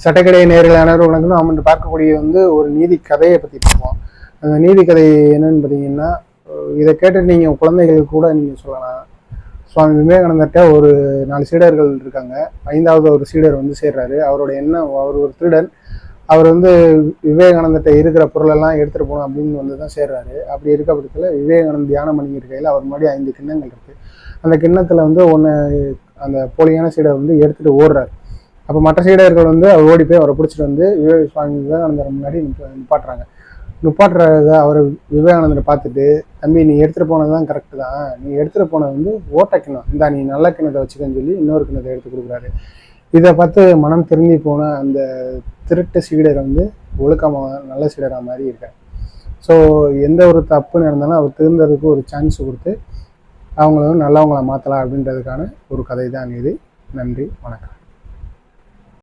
சட்டக்கடை நேரில் அனைவரும் வணக்கம். நாம் இன்று பார்க்கக்கூடிய ஒரு நீதி கதையை பற்றி பார்ப்போம். அந்த நீதி கதை என்னன்னு பார்த்தீங்கன்னா, இதை கேட்டு நீங்கள் குழந்தைகளுக்கு கூட நீங்கள் சொல்லலாம். சுவாமி விவேகானந்தர்கிட்ட ஒரு 4 சீடர்கள் இருக்காங்க. 5வது ஒரு சீடர் சேர்றாரு. அவரோட எண்ணம், அவர் ஒரு திருடன். அவர் விவேகானந்தர்கிட்ட இருக்கிற பொருளெல்லாம் எடுத்துகிட்டு போகணும் அப்படின்னு தான் சேர்றாரு. அப்படி இருக்க பட்சத்தில் விவேகானந்த் தியானம் பண்ணி இருக்கையில் அவர் முன்னாடி 5 கிண்ணங்கள் இருக்குது. அந்த கிண்ணத்தில் ஒன்று அந்த போலியான சீடர் எடுத்துகிட்டு ஓடுறாரு. அப்போ மற்ற சீடர்கள் அவர் ஓடி போய் அவரை பிடிச்சிட்டு சுவாமி விவேகானந்தர் முன்னாடி நிப்பாட்டுறாங்க. நிப்பாட்டுறத அவர் விவேகானந்தரை பார்த்துட்டு, தம்பி நீ எடுத்துகிட்டு போனது தான் கரெக்டு தான், நீ எடுத்துகிட்டு போனது ஓட்ட கிண்ணம், இந்த நீ நல்ல கிண்ணத்தை வச்சுக்கன்னு சொல்லி இன்னொரு கிண்ணத்தை எடுத்து கொடுக்குறாரு. இதை பார்த்து மனம் திரும்பி போன அந்த திருட்டு சீடர் ஒழுக்கமாக நல்ல சீடராக மாதிரி இருக்கார். ஸோ எந்த ஒரு தப்பு நடந்தாலும் அவர் திருந்ததுக்கு ஒரு சான்ஸ் கொடுத்து அவங்கள நல்லவங்கள மாற்றலாம் அப்படின்றதுக்கான ஒரு கதை தான் இது. நன்றி, வணக்கம்.